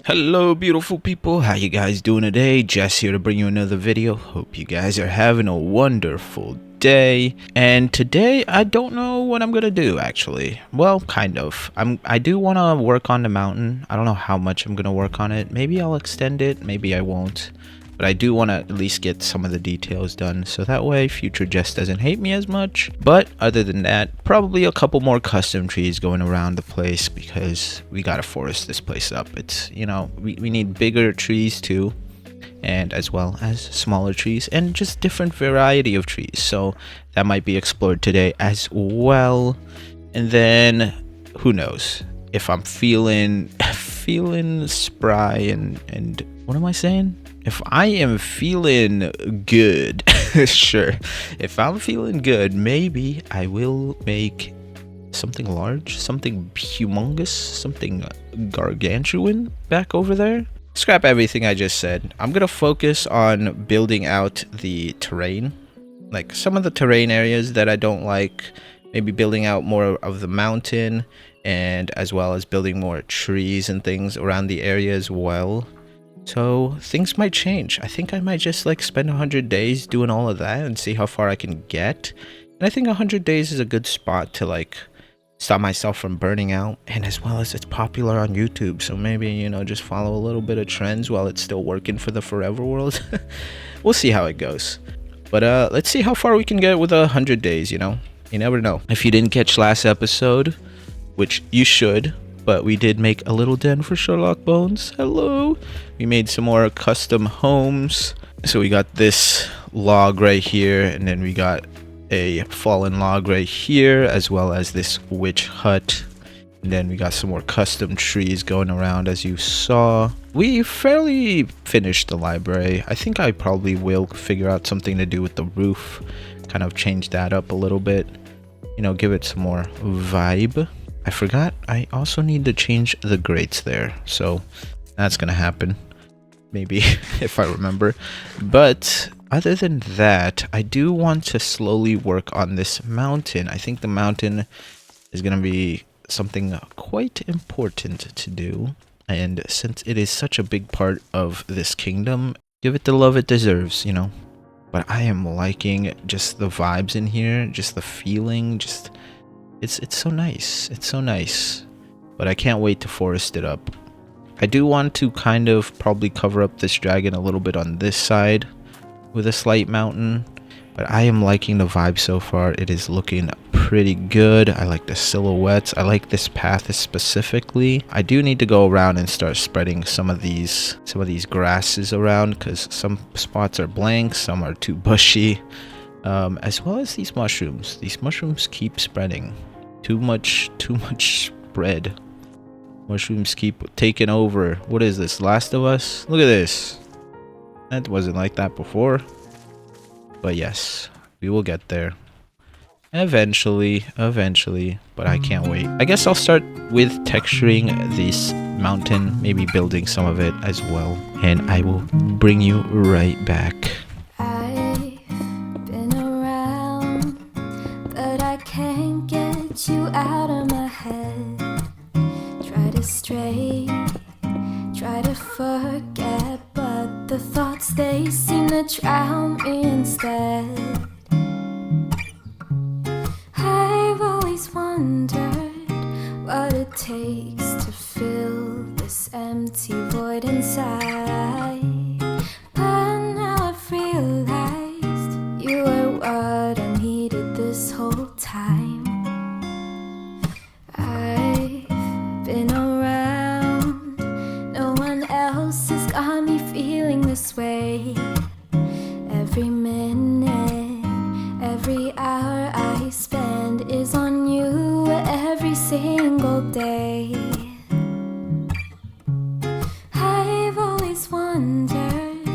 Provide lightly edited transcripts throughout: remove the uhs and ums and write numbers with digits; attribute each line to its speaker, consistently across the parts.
Speaker 1: Hello beautiful people, how you guys doing today? Jess here to bring you another video. Hope you guys are having a wonderful day. And today I don't know what I'm gonna do actually. Well, kind of. I do want to work on the mountain. I don't know how much I'm gonna work on it. Maybe I'll extend it, maybe I won't. But I do want to at least get some of the details done so that way future Jess doesn't hate me as much. But other than that, probably a couple more custom trees going around the place because we gotta forest this place up. It's, you know, we need bigger trees too, and as well as smaller trees and just different variety of trees. So that might be explored today as well. And then who knows if I'm feeling spry and what am I saying? If I am feeling good, sure. If I'm feeling good, maybe I will make something large, something humongous, something gargantuan back over there. Scrap everything I just said. I'm gonna focus on building out the terrain, like some of the terrain areas that I don't like, maybe building out more of the mountain, and as well as building more trees and things around the area as well. So things might change. I think I might just like spend 100 days doing all of that and see how far I can get. And I think 100 days is a good spot to like stop myself from burning out, and as well as it's popular on YouTube. So maybe, you know, just follow a little bit of trends while it's still working for the forever world. We'll see how it goes. But let's see how far we can get with 100 days, you know? You never know. If you didn't catch last episode, which you should, but we did make a little den for Sherlock Bones. Hello. We made some more custom homes. So we got this log right here, and then we got a fallen log right here, as well as this witch hut. And then we got some more custom trees going around, as you saw. We fairly finished the library. I think I probably will figure out something to do with the roof. Kind of change that up a little bit. You know, give it some more vibe. I forgot, I also need to change the grates there, so that's gonna happen, maybe, if I remember. But other than that, I do want to slowly work on this mountain. I think the mountain is gonna be something quite important to do, and since it is such a big part of this kingdom, give it the love it deserves, you know. But I am liking just the vibes in here, just the feeling, just... It's so nice. It's so nice. But I can't wait to forest it up. I do want to kind of probably cover up this dragon a little bit on this side with a slight mountain. But I am liking the vibe so far. It is looking pretty good. I like the silhouettes. I like this path specifically. I do need to go around and start spreading some of these grasses around, because some spots are blank, some are too bushy. As well as these mushrooms. These mushrooms keep spreading. Too much spread. Mushrooms keep taking over. What is this, Last of Us? Look at this. That wasn't like that before. But yes, we will get there. Eventually. But I can't wait. I guess I'll start with texturing this mountain. Maybe building some of it as well. And I will bring you right back.
Speaker 2: You out of my head. Try to stray, try to forget, but the thoughts, they seem to drown me instead. I've always wondered what it takes to fill this empty void inside, but now I've realized you were what I needed this whole time. Been around, no one else has got me feeling this way. Every minute, every hour I spend is on you every single day. I've always wondered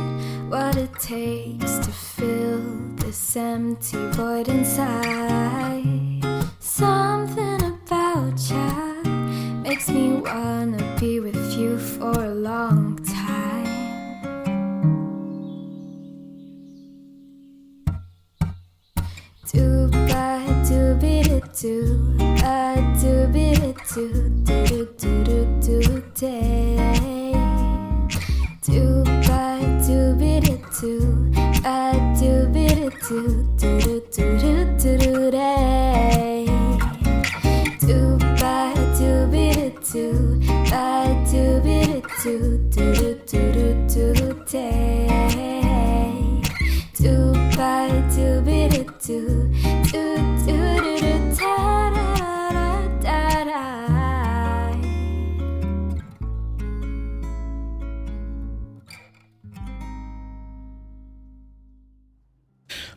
Speaker 2: what it takes to fill this empty void inside. Something about you makes me wanna be with you for a long time. Do ba do be do a do be do do do do do day.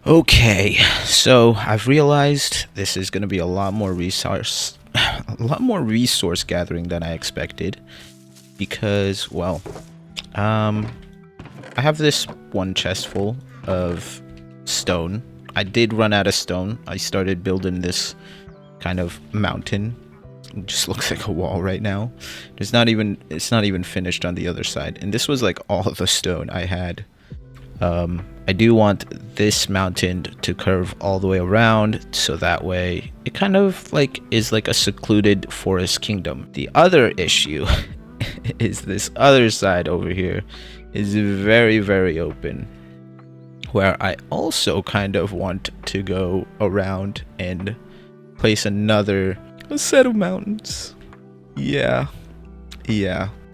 Speaker 1: Okay, so I've realized this is going to be a lot more resource gathering than I expected, because, well, I have this one chest full of stone. I did run out of stone. I started building this kind of mountain. It just looks like a wall right now. It's not even finished on the other side, and this was like all of the stone I had. I do want this mountain to curve all the way around, so that way it kind of like is like a secluded forest kingdom. The other issue is this other side over here is very, very open, where I also kind of want to go around and place a set of mountains. Yeah.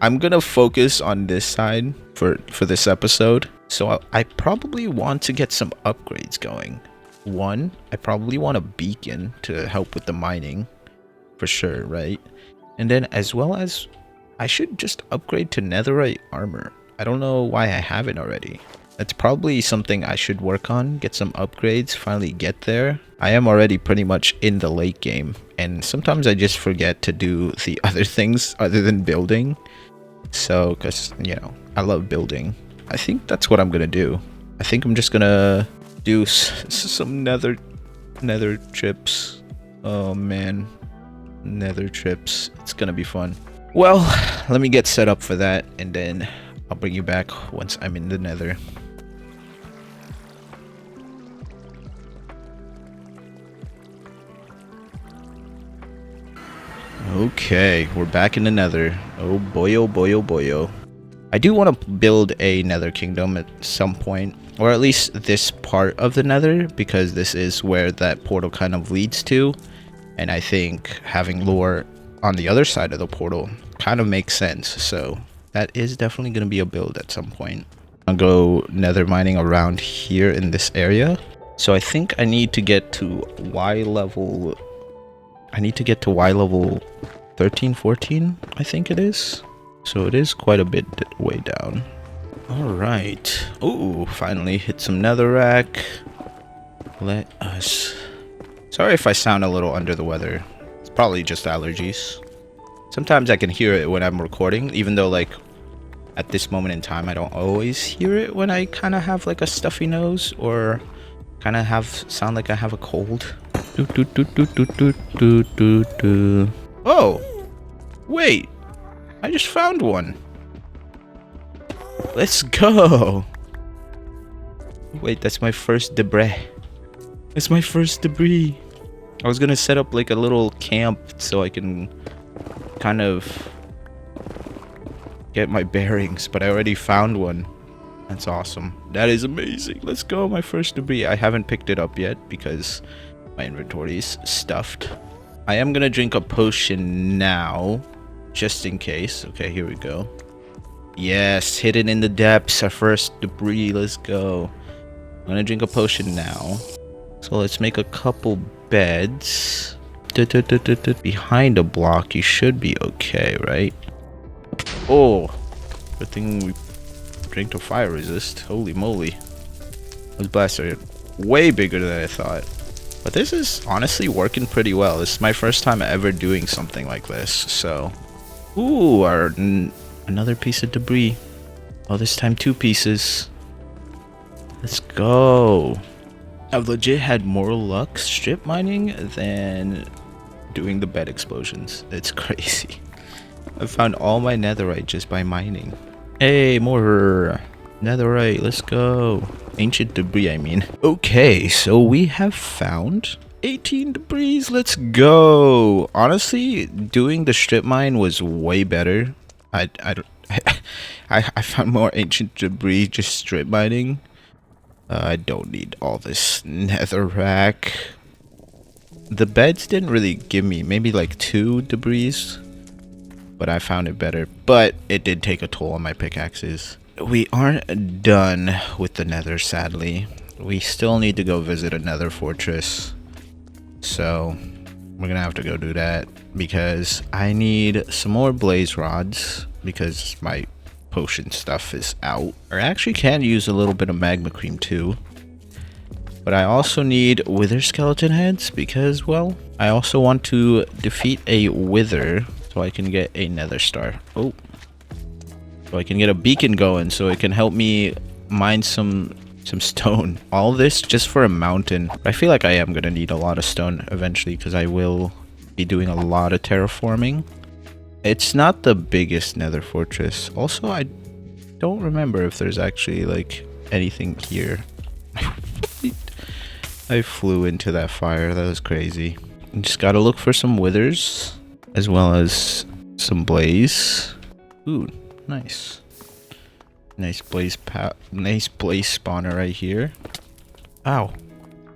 Speaker 1: I'm gonna focus on this side for this episode. So I probably want to get some upgrades going. One, I probably want a beacon to help with the mining, for sure, right? And then as well as, I should just upgrade to netherite armor. I don't know why I haven't already. That's probably something I should work on, get some upgrades, finally get there. I am already pretty much in the late game, and sometimes I just forget to do the other things other than building. So, because, you know, I love building. I think that's what I'm gonna do. I think I'm just gonna do some nether trips. Oh man, nether trips. It's gonna be fun. Well, let me get set up for that, and then I'll bring you back once I'm in the nether. Okay, we're back in the nether. Oh boy, oh boy, oh boy, oh. I do want to build a nether kingdom at some point, or at least this part of the nether, because this is where that portal kind of leads to, and I think having lore on the other side of the portal kind of makes sense. So that is definitely going to be a build at some point. I'll go nether mining around here in this area. So I think I need to get to Y level. I need to get to Y level 13, 14, I think it is. So it is quite a bit way down. Alright. Ooh, finally hit some netherrack. Let us... Sorry if I sound a little under the weather. It's probably just allergies. Sometimes I can hear it when I'm recording, even though like at this moment in time I don't always hear it when I kind of have like a stuffy nose or kind of sound like I have a cold. Oh! Wait! I just found one. Let's go. Wait, that's my first debris. That's my first debris. I was gonna set up like a little camp so I can kind of get my bearings, but I already found one. That's awesome. That is amazing. Let's go, my first debris. I haven't picked it up yet because my inventory is stuffed. I am gonna drink a potion now, just in case. Okay, here we go. Yes, hidden in the depths, our first debris. Let's go. I'm gonna drink a potion now. So let's make a couple beds. Behind a block, you should be okay, right? Oh, good thing we drank to fire resist. Holy moly. Those blasts are way bigger than I thought. But this is honestly working pretty well. This is my first time ever doing something like this, so... Ooh, another piece of debris. Oh, this time 2 pieces. Let's go. I've legit had more luck strip mining than doing the bed explosions. It's crazy. I found all my netherite just by mining. Hey, more netherite. Let's go. Ancient debris, I mean. Okay, so we have found 18 debris. Let's go. Honestly, doing the strip mine was way better. I found more ancient debris just strip mining. I don't need all this netherrack. The beds didn't really give me maybe like 2 debris, but I found it better. But it did take a toll on my pickaxes. We aren't done with the nether, sadly. We still need to go visit a nether fortress. So we're gonna have to go do that because I need some more blaze rods because my potion stuff is out. I actually can use a little bit of magma cream too. But I also need wither skeleton heads because, well, I also want to defeat a wither so I can get a nether star. Oh. So I can get a beacon going so it can help me mine some stone. All this just for a mountain. I feel like I am going to need a lot of stone eventually because I will be doing a lot of terraforming. It's not the biggest nether fortress. Also, I don't remember if there's actually like anything here. I flew into that fire. That was crazy. You just gotta look for some withers as well as some blaze. Ooh, nice. Nice blaze spawner right here. Ow.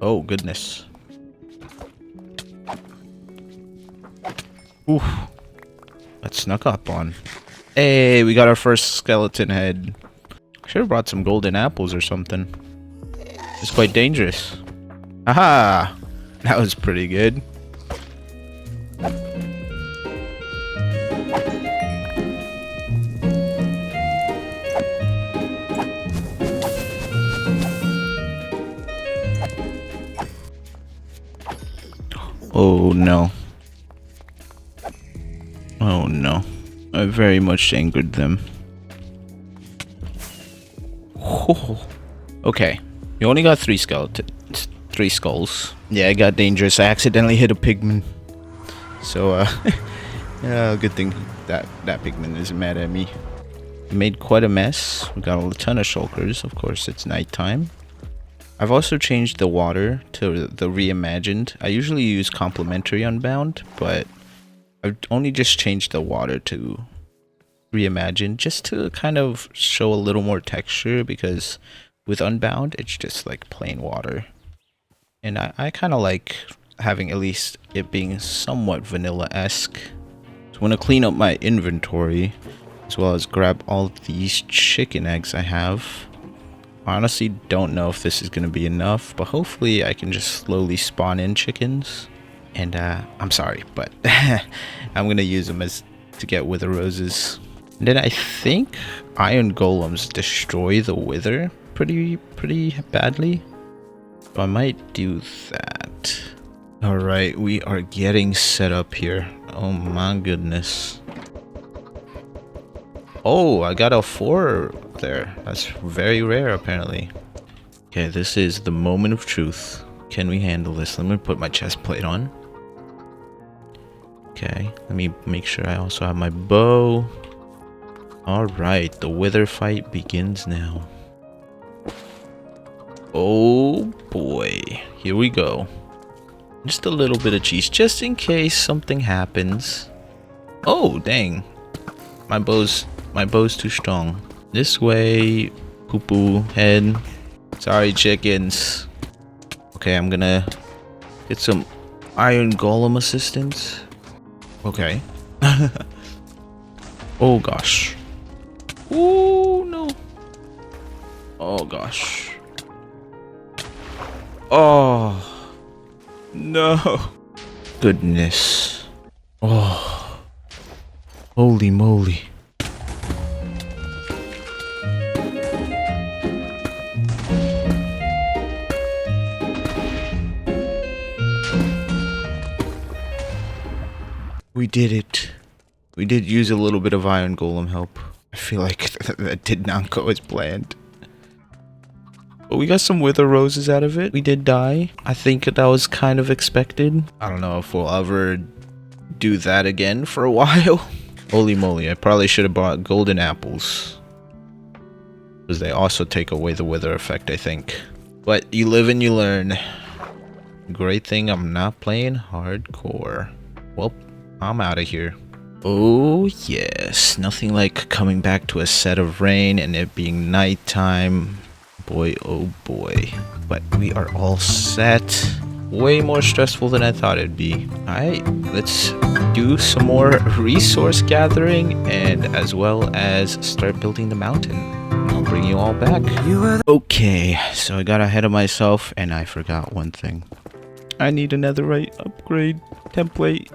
Speaker 1: Oh, goodness. Oof. That snuck up on. Hey, we got our first skeleton head. Should have brought some golden apples or something. It's quite dangerous. Aha! That was pretty good. Oh no. Oh no. I very much angered them. Oh. Okay. You only got 3 skeletons. 3 skulls. Yeah, it got dangerous. I accidentally hit a pigman. So, yeah, good thing that pigman isn't mad at me. Made quite a mess. We got a ton of shulkers. Of course, it's nighttime. I've also changed the water to the reimagined. I usually use complementary unbound, but I've only just changed the water to reimagined just to kind of show a little more texture because with unbound, it's just like plain water. And I kind of like having at least it being somewhat vanilla-esque. So I'm going to clean up my inventory as well as grab all these chicken eggs I have. Honestly, don't know if this is going to be enough, but hopefully I can just slowly spawn in chickens. And I'm sorry, but I'm going to use them as to get wither roses. And then I think iron golems destroy the wither pretty badly. So I might do that. Alright, we are getting set up here. Oh my goodness. Oh, I got a 4 there. That's very rare apparently. Okay, this is the moment of truth. Can we handle this? Let me put my chest plate on. Okay, let me make sure I also have my bow. Alright, the wither fight begins now. Oh boy, here we go. Just a little bit of cheese, just in case something happens. Oh dang, my bow's too strong. This way, poo-poo head. Sorry, chickens. Okay, I'm gonna get some iron golem assistance. Okay. Oh gosh. Oh no. Oh gosh. Oh no. Goodness. Oh. Holy moly. We did it. We did use a little bit of iron golem help. I feel like that did not go as planned. But we got some wither roses out of it. We did die. I think that was kind of expected. I don't know if we'll ever do that again for a while. Holy moly, I probably should have bought golden apples. Because they also take away the wither effect, I think. But you live and you learn. Great thing I'm not playing hardcore. Well, I'm out of here. Oh yes, nothing like coming back to a set of rain and it being nighttime. boy, oh boy. But we are all set. Way more stressful than I thought it'd be. Alright, let's do some more resource gathering and as well as start building the mountain. I'll bring you all back. Okay, so I got ahead of myself and I forgot one thing. I need a netherite upgrade template.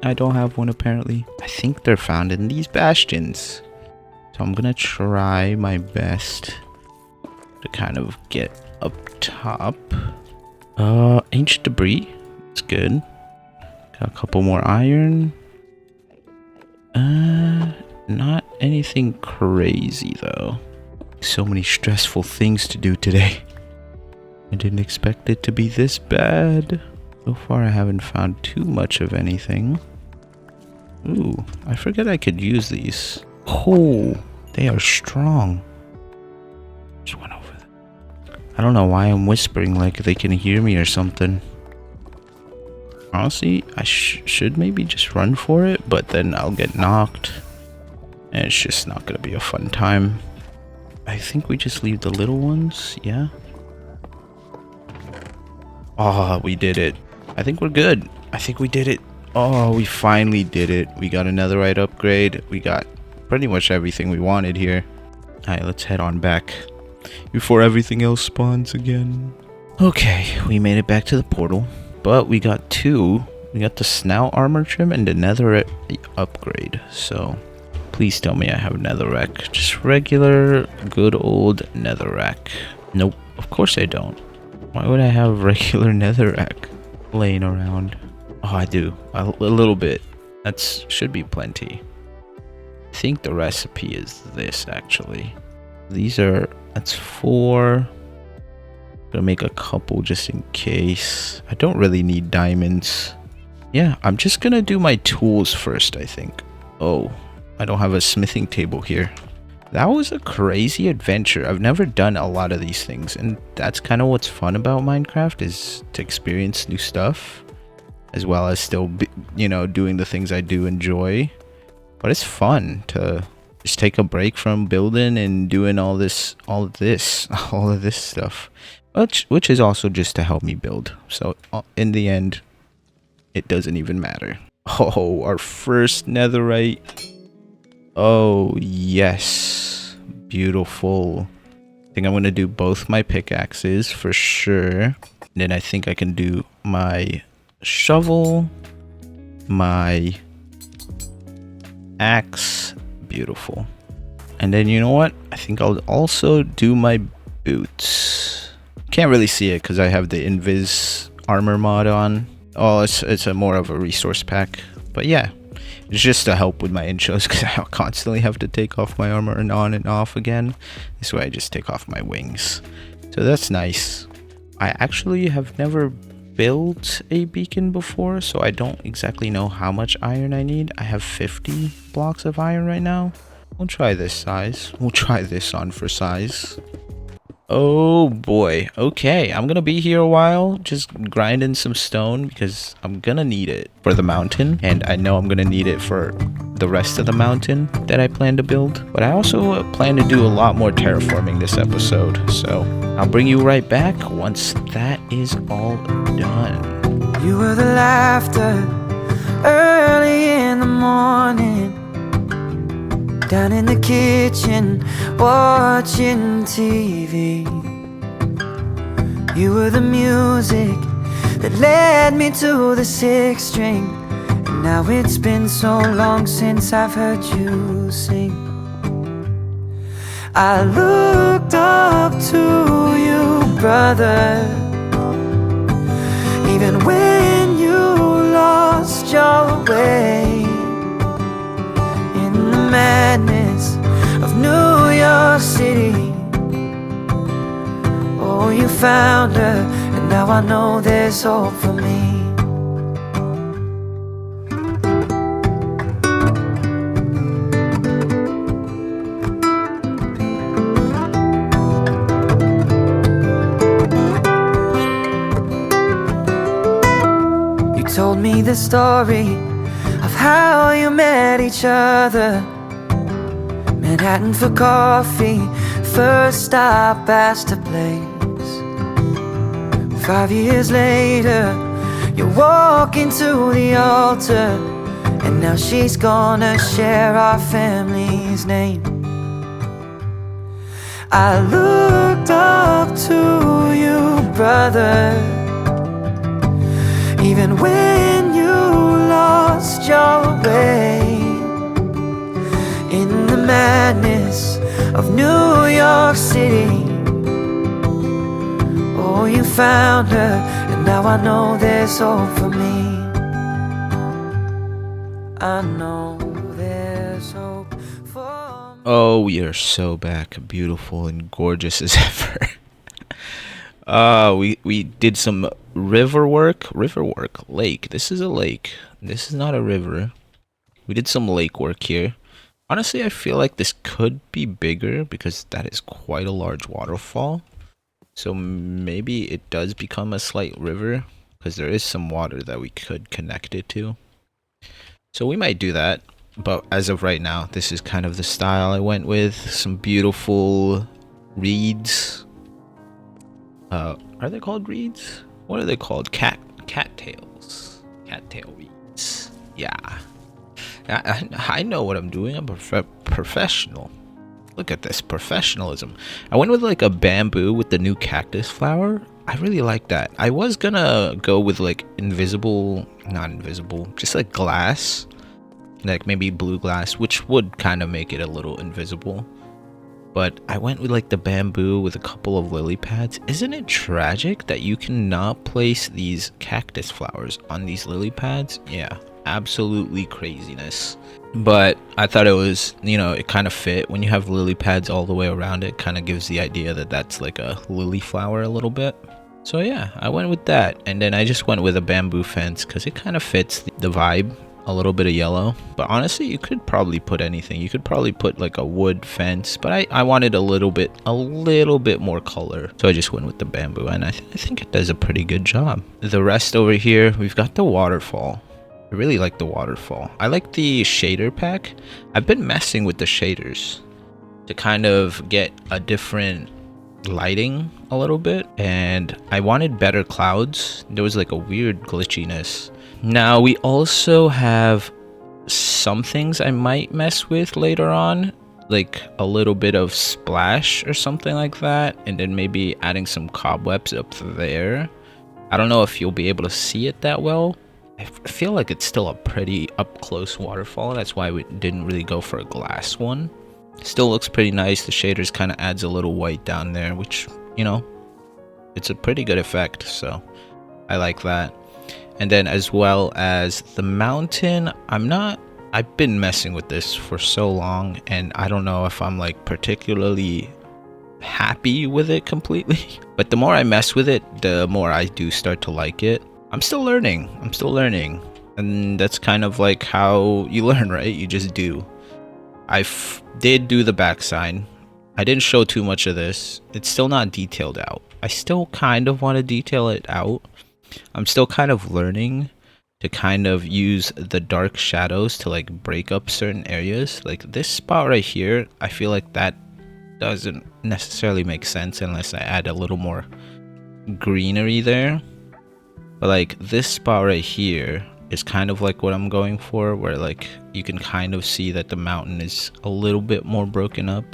Speaker 1: I don't have one apparently. I think they're found in these bastions. So I'm gonna try my best to kind of get up top. Ancient debris. It's good. Got a couple more iron. Not anything crazy though. So many stressful things to do today. I didn't expect it to be this bad. So far I haven't found too much of anything. Ooh, I forget I could use these. Oh, they are strong. Just went over there. I don't know why I'm whispering like they can hear me or something. Honestly, I should maybe just run for it, but then I'll get knocked. And it's just not gonna be a fun time. I think we just leave the little ones, yeah? Oh, we did it. I think we're good. I think we did it. Oh, we finally did it. We got another right upgrade. We got pretty much everything we wanted here. Alright, let's head on back before everything else spawns again. Okay, we made it back to the portal, but we got two. We got the snout armor trim and the nether upgrade. So please tell me I have netherrack. Just regular, good old netherrack. Nope, of course I don't. Why would I have regular netherrack laying around? Oh, I do. A little bit. That should be plenty. I think the recipe is this, actually. These are... That's 4. Gonna make a couple just in case. I don't really need diamonds. Yeah, I'm just gonna do my tools first, I think. Oh, I don't have a smithing table here. That was a crazy adventure. I've never done a lot of these things, and that's kind of what's fun about Minecraft, is to experience new stuff, as well as still be, you know, doing the things I do enjoy. But it's fun to just take a break from building and doing all of this stuff, which is also just to help me build. So in the end, it doesn't even matter. Oh, our first netherite. Oh, yes. Beautiful. I think I'm going to do both my pickaxes for sure. Then I think I can do my shovel, my axe. Beautiful. And then you know what? I think I'll also do my boots. Can't really see it because I have the invis armor mod on. Oh, it's a more of a resource pack. But yeah. It's just to help with my intros because I constantly have to take off my armor and on and off again. This way I just take off my wings. So that's nice. I actually have never built a beacon before, so I don't exactly know how much iron I need. I have 50 blocks of iron right now. We'll try this size. We'll try this on for size. Oh boy. Okay, I'm gonna be here a while just grinding some stone because I'm gonna need it for the mountain, and I know I'm gonna need it for the rest of the mountain that I plan to build. But I also plan to do a lot more terraforming this episode, so I'll bring you right back once that is all done.
Speaker 2: You were the laughter early in the morning, down in the kitchen watching TV. You were the music that led me to the 6th string, and now it's been so long since I've heard you sing. I looked up to you, brother, even when you lost your way. In the madness of New York City, oh, you found her, and now I know there's hope for me. You told me the story of how you met each other, Manhattan for coffee,
Speaker 3: first stop past a place. 5 years later, you walk into the altar, and now she's gonna share our family's name. I looked up to you, brother, even when you lost your way. In the madness of New York City, oh, you found her, and now I know there's hope for me. I know there's hope for me.
Speaker 1: Oh, we are so back, beautiful and gorgeous as ever. We did some river work, lake. This is a lake. This is not a river. We did some lake work here. Honestly, I feel like this could be bigger because that is quite a large waterfall. So maybe it does become a slight river because there is some water that we could connect it to. So we might do that. But as of right now, this is kind of the style I went with. Some beautiful reeds. Are they called reeds? What are they called? Cattails. Cattail reeds. Yeah. I know what I'm doing. I'm a professional. Look at this professionalism. I went with like a bamboo with the new cactus flower. I really like that. I was gonna go with like not invisible, just like glass, like maybe blue glass, which would kind of make it a little invisible. But I went with like the bamboo with a couple of lily pads. Isn't it tragic that you cannot place these cactus flowers on these lily pads? Yeah, absolutely craziness. But I thought it was, it kind of fit. When you have lily pads all the way around it, kind of gives the idea that that's like a lily flower a little bit. So yeah, I went with that. And then I just went with a bamboo fence because it kind of fits the vibe. A little bit of yellow, but honestly you could probably put anything. You could probably put like a wood fence, but I wanted a little bit more color, so I just went with the bamboo, and I think it does a pretty good job. The rest over here, we've got the waterfall. I really like the waterfall. I like the shader pack. I've been messing with the shaders to kind of get a different lighting a little bit, and I wanted better clouds. There was like a weird glitchiness. Now we also have some things I might mess with later on, like a little bit of splash or something like that, and then maybe adding some cobwebs up there. I don't know if you'll be able to see it that well. I feel like it's still a pretty up close waterfall. That's why we didn't really go for a glass one. Still looks pretty nice. The shaders kind of adds a little white down there, which, it's a pretty good effect, so I like that. And then as well as the mountain, I've been messing with this for so long, and I don't know if I'm like particularly happy with it completely. But the more I mess with it, the more I do start to like it. I'm still learning. And that's kind of like how you learn, right? You just do. I did do the backside. I didn't show too much of this. It's still not detailed out. I still kind of want to detail it out. I'm still kind of learning to kind of use the dark shadows to like break up certain areas. Like this spot right here, I feel like that doesn't necessarily make sense unless I add a little more greenery there. But like this spot right here is kind of like what I'm going for, where like you can kind of see that the mountain is a little bit more broken up.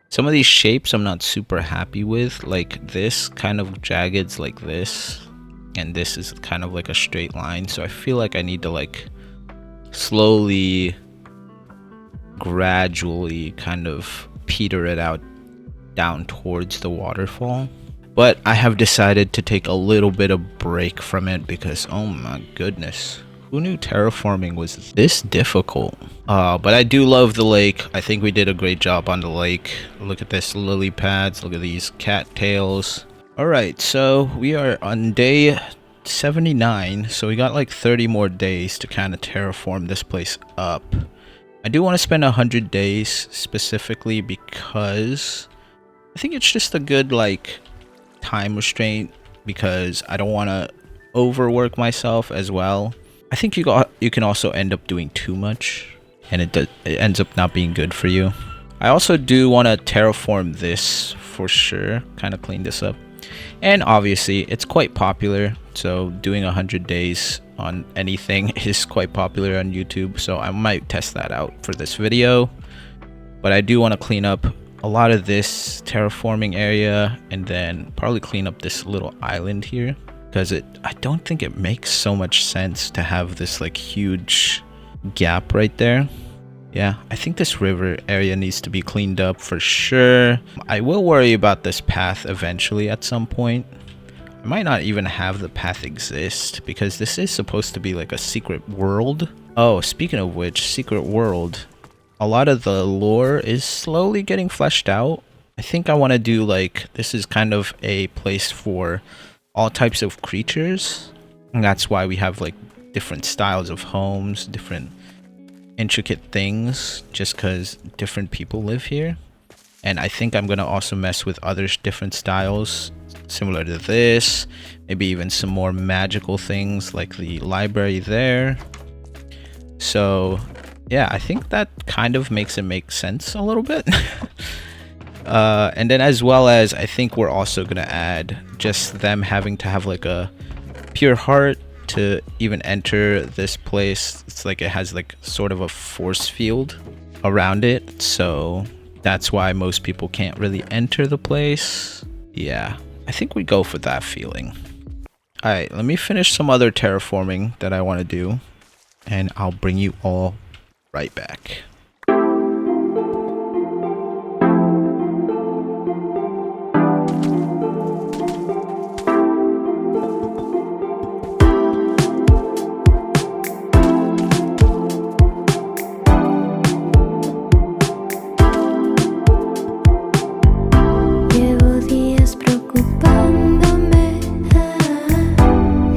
Speaker 1: Some of these shapes I'm not super happy with, like this kind of jaggeds like this. And this is kind of like a straight line, so I feel like I need to like slowly, gradually kind of peter it out down towards the waterfall. But I have decided to take a little bit of break from it because, oh my goodness, who knew terraforming was this difficult? But I do love the lake. I think we did a great job on the lake. Look at this lily pads, look at these cattails. Alright, so we are on day 79, so we got like 30 more days to kind of terraform this place up. I do want to spend 100 days specifically because I think it's just a good like time restraint, because I don't want to overwork myself as well. I think you can also end up doing too much, and it ends up not being good for you. I also do want to terraform this for sure, kind of clean this up. And obviously it's quite popular, so doing 100 days on anything is quite popular on YouTube, so I might test that out for this video. But I do want to clean up a lot of this terraforming area, and then probably clean up this little island here, because I don't think it makes so much sense to have this like huge gap right there. Yeah, I think this river area needs to be cleaned up for sure. I will worry about this path eventually at some point. I might not even have the path exist, because this is supposed to be like a secret world. Oh, speaking of which, secret world, a lot of the lore is slowly getting fleshed out. I think I want to do like, this is kind of a place for all types of creatures. And that's why we have like different styles of homes, different intricate things, just because different people live here. And I think I'm gonna also mess with other different styles similar to this, maybe even some more magical things like the library there. So yeah, I think that kind of makes it make sense a little bit. And then as well as, I think we're also gonna add just them having to have like a pure heart to even enter this place. It's like it has like sort of a force field around it, so that's why most people can't really enter the place. Yeah, I think we go for that feeling. All right, let me finish some other terraforming that I want to do, and I'll bring you all right back.
Speaker 2: Llevo días preocupándome,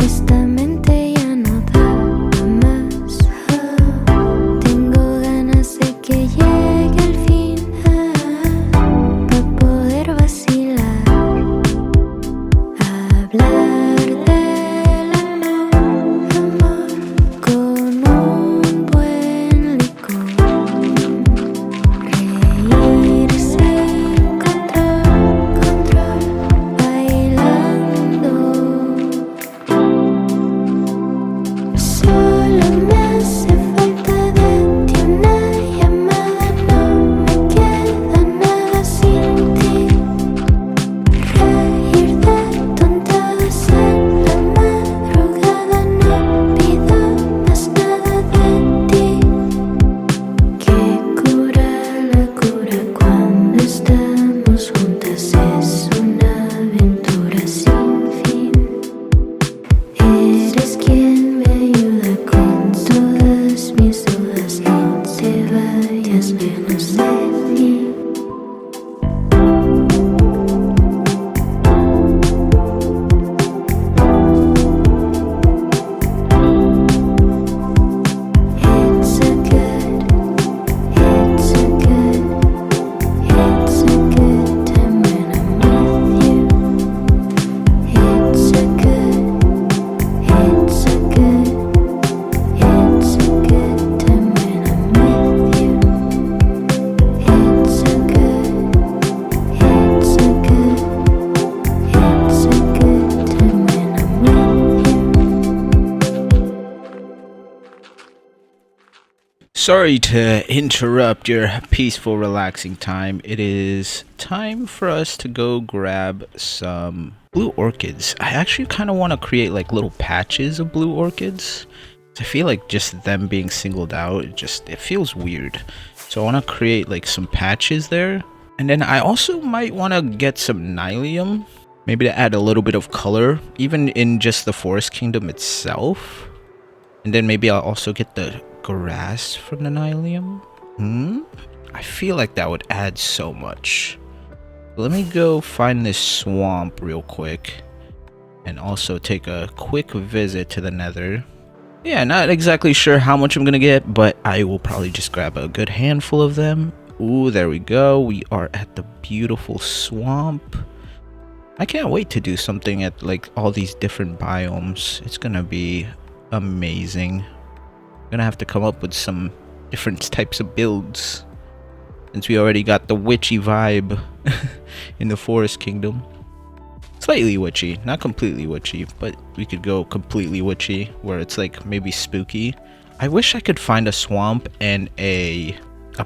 Speaker 2: esta mente ya no da más. Tengo ganas de que llegue el fin, para poder vacilar, hablar del amor con un buen licor, reír sin control, bailando. Solo me hace falta de ti una llamada, no me queda nada sin ti. Reír de tontadas en la madrugada, no pido más nada de ti. Que cura la cura cuando estamos juntas, es una aventura sin fin. Eres quien me ayuda con todas mis dudas, no te vayas menos de mí. It's a good, it's a good, it's a good time when I'm with you. It's a good, it's a good, it's a good time when I'm with you. It's a good, it's a good, it's a good time when I'm with you.
Speaker 1: Sorry to interrupt your peaceful, relaxing time. It is time for us to go grab some blue orchids. I actually kind of want to create like little patches of blue orchids. I feel like just them being singled out, it feels weird. So I want to create like some patches there. And then I also might want to get some nylium, maybe to add a little bit of color, even in just the forest kingdom itself. And then maybe I'll also get the grass from the nylium. I feel like that would add so much. Let me go find this swamp real quick, and also take a quick visit to the Nether. Yeah, not exactly sure how much I'm gonna get, but I will probably just grab a good handful of them. Ooh, there we go. We are at the beautiful swamp. I can't wait to do something at like all these different biomes. It's gonna be amazing. I'm gonna have to come up with some different types of builds. since we already got the witchy vibe in the Forest Kingdom. Slightly witchy, not completely witchy, but we could go completely witchy where it's like maybe spooky. I wish I could find a swamp and a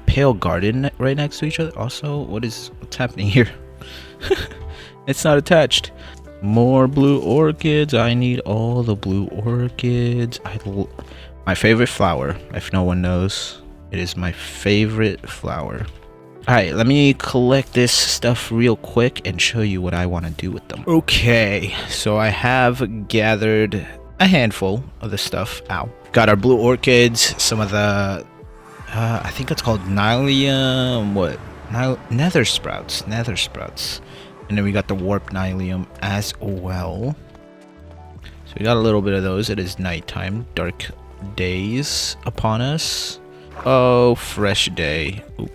Speaker 1: pale garden right next to each other. Also, what's happening here? It's not attached. More blue orchids. I need all the blue orchids. My favorite flower, if no one knows. It is my favorite flower. Alright, let me collect this stuff real quick and show you what I want to do with them. Okay, so I have gathered a handful of the stuff. Ow. Got our blue orchids, some of the... I think it's called Nylium... What? Nether sprouts. Nether sprouts. And then we got the warp Nylium as well. So we got a little bit of those. It is nighttime. Dark days upon us. Oh, fresh day. Oop.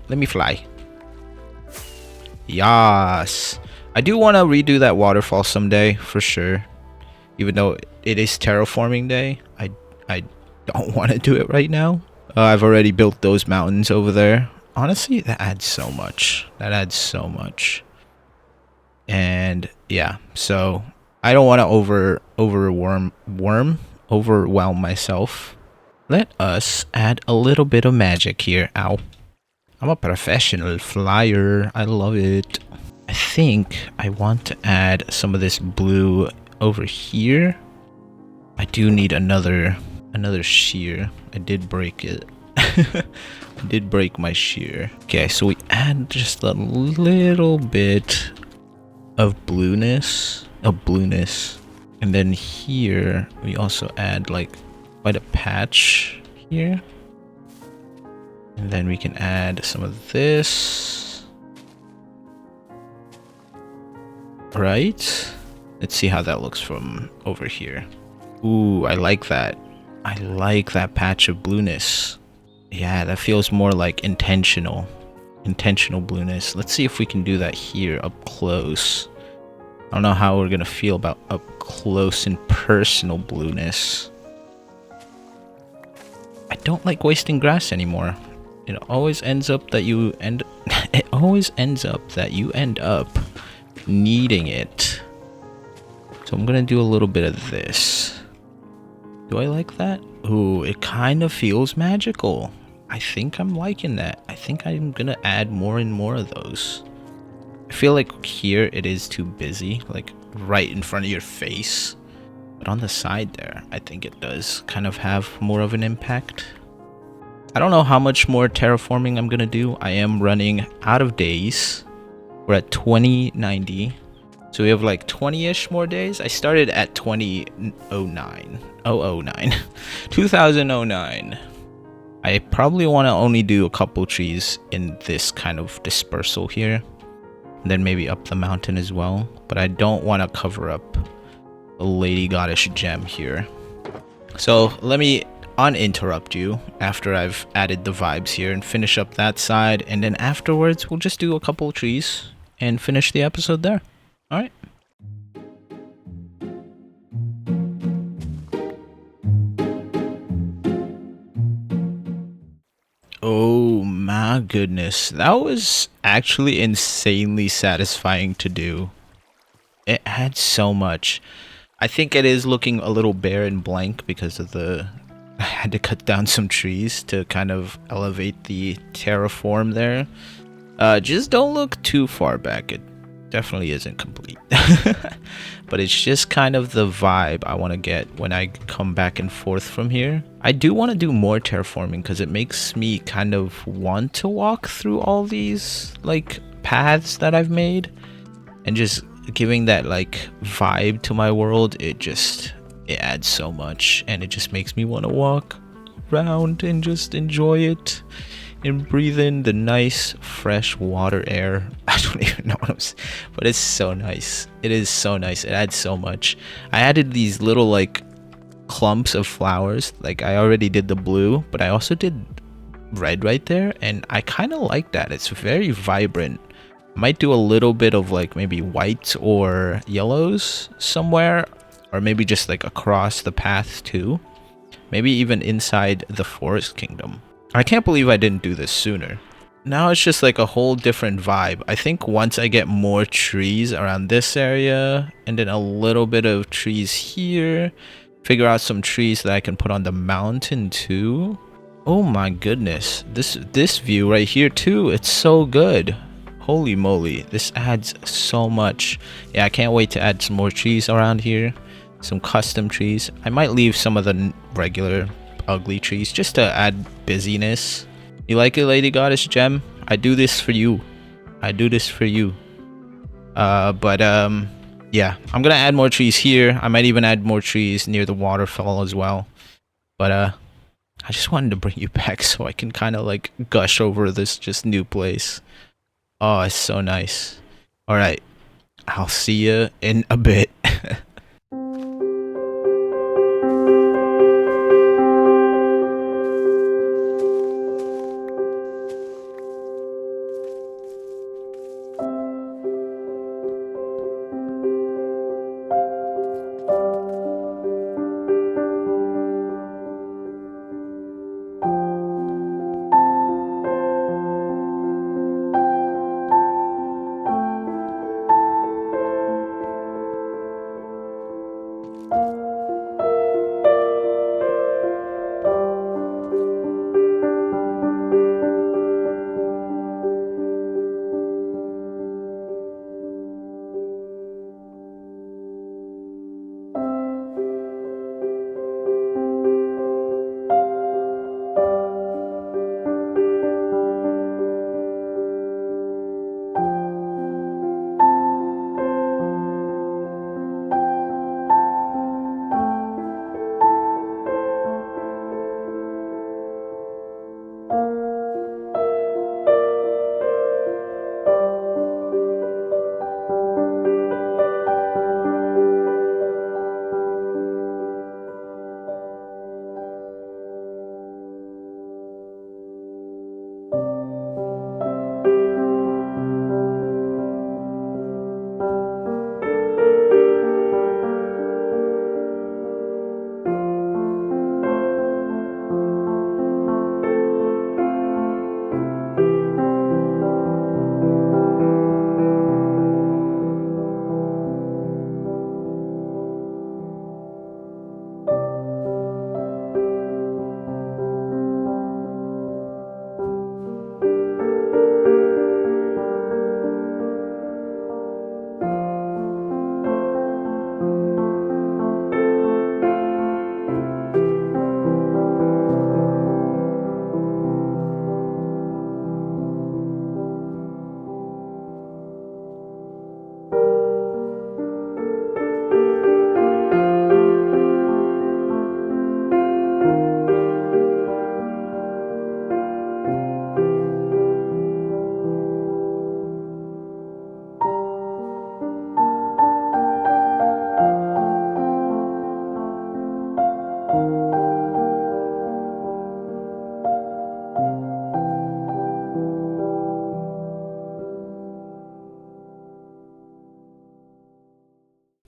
Speaker 1: Let me fly. Yas. I do want to redo that waterfall someday for sure. Even though it is terraforming day, I don't want to do it right now. I've already built those mountains over there. Honestly, that adds so much. That adds so much. And yeah, so I don't want to overwhelm myself. Let us add a little bit of magic here. Ow. I'm a professional flyer. I love it. I think I want to add some of this blue over here. I do need another shear. I did break it. I did break my shear. Okay, so we add just a little bit of blueness. And then here we also add like quite a patch here. And then we can add some of this. Right? Let's see how that looks from over here. Ooh, I like that. I like that patch of blueness. Yeah, that feels more like intentional blueness. Let's see if we can do that here up close. I don't know how we're gonna feel about up close and personal blueness. I don't like wasting grass anymore. It always ends up that you end up needing it. So I'm gonna do a little bit of this. Do I like that? Ooh, it kind of feels magical. I think I'm liking that. I think I'm gonna add more and more of those. I feel like here it is too busy, like right in front of your face. But on the side there, I think it does kind of have more of an impact. I don't know how much more terraforming I'm gonna do. I am running out of days. We're at 2090. So we have like 20-ish more days. I started at 2009. 2009. I probably want to only do a couple trees in this kind of dispersal here. And then maybe up the mountain as well. But I don't want to cover up the Lady Goddess gem here. So let me uninterrupt you after I've added the vibes here and finish up that side. And then afterwards, we'll just do a couple of trees and finish the episode there. All right. Oh my goodness. That was actually insanely satisfying to do. It had so much. I think it is looking a little bare and blank because of I had to cut down some trees to kind of elevate the terraform there. Just don't look too far back. It definitely isn't complete. But it's just kind of the vibe I want to get when I come back and forth from here. I do want to do more terraforming because it makes me kind of want to walk through all these like paths that I've made and just giving that like vibe to my world. It adds so much and it just makes me want to walk around and just enjoy it and breathe in the nice fresh water air. I don't even know what I'm saying, but it's so nice. It is so nice. It adds so much. I added these little like clumps of flowers. Like I already did the blue, but I also did red right there, and I kind of like that. It's very vibrant. I might do a little bit of like maybe white or yellows somewhere, or maybe just like across the path too. Maybe even inside the Forest Kingdom. I can't believe I didn't do this sooner. now it's just like a whole different vibe. I think once I get more trees around this area and then a little bit of trees here, figure out some trees that I can put on the mountain too. Oh my goodness, this view right here too, it's so good. Holy moly, this adds so much. Yeah, I can't wait to add some more trees around here, some custom trees. I might leave some of the regular ugly trees just to add busyness. You like it, Lady Goddess Gem? I do this for you. I do this for you. Yeah, I'm gonna add more trees here. I might even add more trees near the waterfall as well. But I just wanted to bring you back so I can kind of like gush over this just new place. Oh, it's so nice. All right, I'll see you in a bit.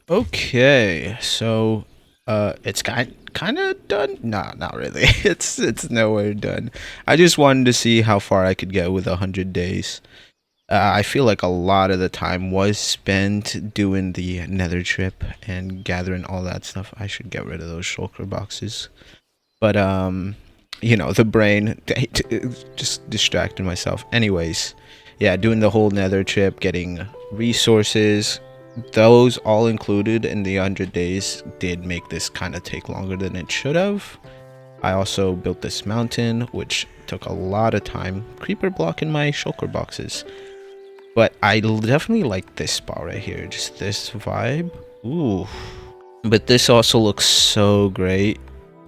Speaker 1: Okay, so it's kind of done. Nah, not really. It's nowhere done. I just wanted to see how far I could get with 100 days. I feel like a lot of the time was spent doing the Nether trip and gathering all that stuff. I should get rid of those shulker boxes. But you know, the brain just distracted myself. Anyways, yeah, doing the whole Nether trip, getting resources, those all included in the 100 days did make this kind of take longer than it should have. I also built this mountain, which took a lot of time, creeper blocking my shulker boxes. But I definitely like this spot right here, just this vibe. Ooh. But this also looks so great.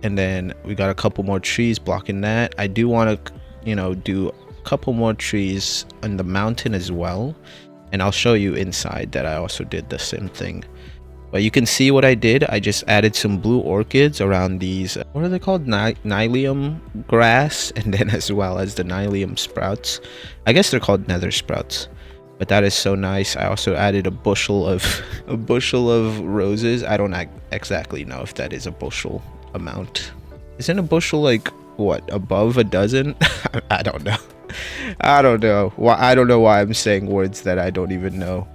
Speaker 1: And then we got a couple more trees blocking that. I do want to, you know, do a couple more trees on the mountain as well. And I'll show you inside that I also did the same thing. But you can see what I did. I just added some blue orchids around these, what are they called? Nylium grass, and then as well as the nylium sprouts. I guess they're called nether sprouts. But that is so nice. I also added a bushel of roses. I don't exactly know if that is a bushel amount. Isn't a bushel like what, above a dozen? I don't know. I don't know why. I don't know why I'm saying words that I don't even know.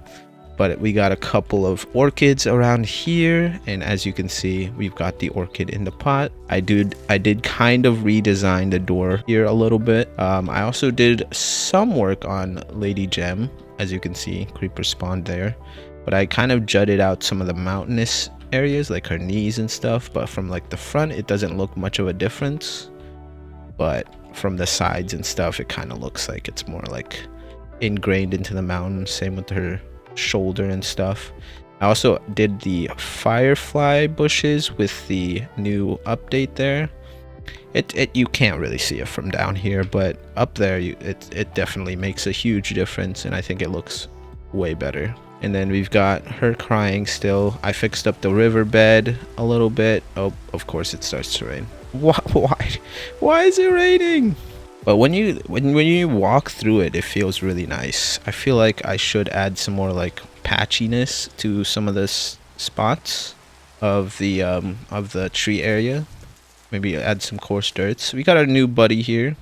Speaker 1: But we got a couple of orchids around here, and as you can see, we've got the orchid in the pot. I did kind of redesign the door here a little bit. I also did some work on Lady Gem. As you can see, creeper spawned there, but I kind of jutted out some of the mountainous areas like her knees and stuff, but from like the front it doesn't look much of a difference, but from the sides and stuff it kind of looks like it's more like ingrained into the mountain. Same with her shoulder and stuff. I also did the firefly bushes with the new update there. You can't really see it from down here, but up there it definitely makes a huge difference, and I think it looks way better. And then we've got her crying still. I fixed up the riverbed a little bit. Oh, of course it starts to rain. Why is it raining? But when you walk through it, it feels really nice. I feel like I should add some more like patchiness to some of the spots of the tree area. Maybe add some coarse dirts. We got our new buddy here.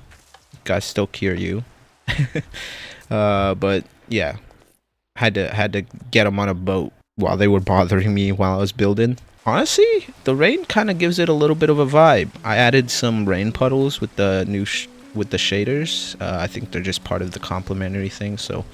Speaker 1: Guys, still cure you. But yeah, had to get him on a boat while they were bothering me while I was building. Honestly, the rain kind of gives it a little bit of a vibe. I added some rain puddles with the new with the shaders. I think they're just part of the complementary thing, so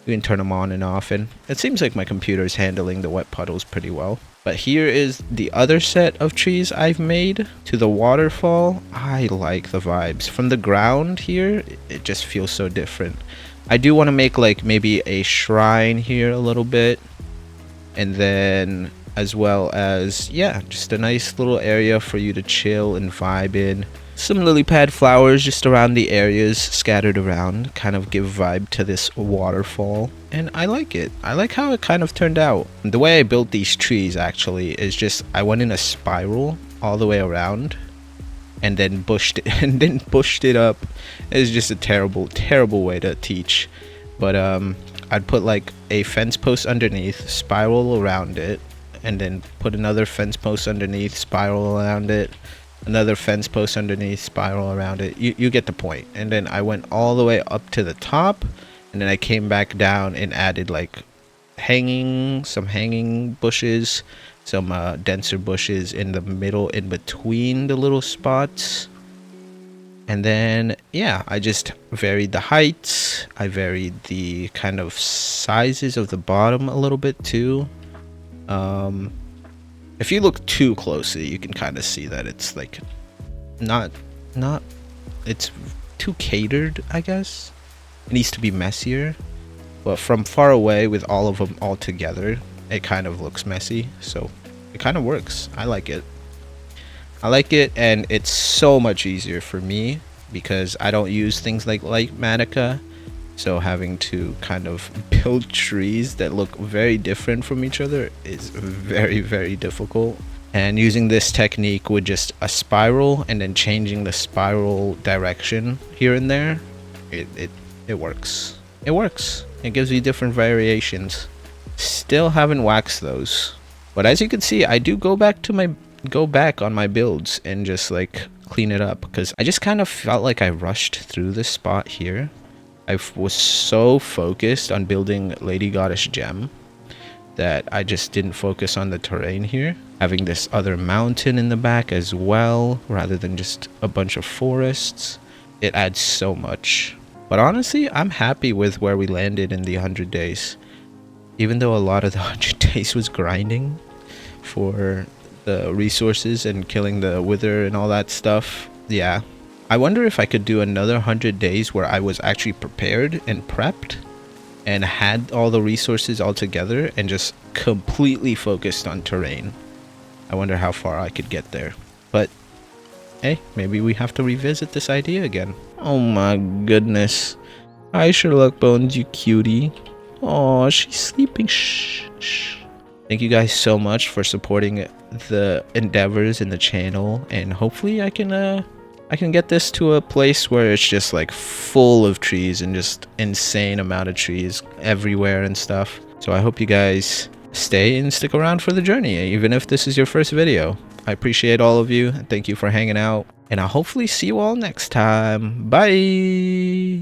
Speaker 1: you can turn them on and off, and it seems like my computer is handling the wet puddles pretty well. But here is the other set of trees I've made to the waterfall. I like the vibes from the ground here. It just feels so different. I do want to make like maybe a shrine here a little bit, and then as well as, yeah, just a nice little area for you to chill and vibe in. Some lily pad flowers just around the areas scattered around kind of give vibe to this waterfall, and I like it. I like how it kind of turned out. The way I built these trees actually is just I went in a spiral all the way around and then bushed it up. It's just a terrible way to teach, but I'd put like a fence post underneath, spiral around it, and then put another fence post underneath, spiral around it, another fence post underneath, spiral around it. You get the point. And then I went all the way up to the top, and then I came back down and added like some hanging bushes, some denser bushes in the middle in between the little spots. And then yeah, I just varied the heights. I varied the kind of sizes of the bottom a little bit too. If you look too closely, you can kind of see that it's like not it's too catered, I guess. It needs to be messier, but from far away with all of them all together, it kind of looks messy, so it kind of works. I like it, and it's so much easier for me because I don't use things like Matica. So having to kind of build trees that look very different from each other is very difficult. And using this technique with just a spiral and then changing the spiral direction here and there, it works. It works. It gives you different variations. Still haven't waxed those, but as you can see, I do go back on my builds and just like clean it up, because I just kind of felt like I rushed through this spot here. I was so focused on building Lady Goddess Gem that I just didn't focus on the terrain here. Having this other mountain in the back as well, rather than just a bunch of forests, it adds so much. But honestly, I'm happy with where we landed in the 100 days. Even though a lot of the 100 days was grinding for the resources and killing the wither and all that stuff. Yeah. I wonder if I could do another 100 days where I was actually prepared and prepped and had all the resources all together and just completely focused on terrain. I wonder how far I could get there. But hey, maybe we have to revisit this idea again. Oh my goodness. Hi Sherlock Bones, you cutie. Oh, she's sleeping. Shh, shh. Thank you guys so much for supporting the endeavors in the channel, and hopefully I can get this to a place where it's just like full of trees and just insane amount of trees everywhere and stuff. So I hope you guys stay and stick around for the journey, even if this is your first video. I appreciate all of you. Thank you for hanging out, and I'll hopefully see you all next time. Bye.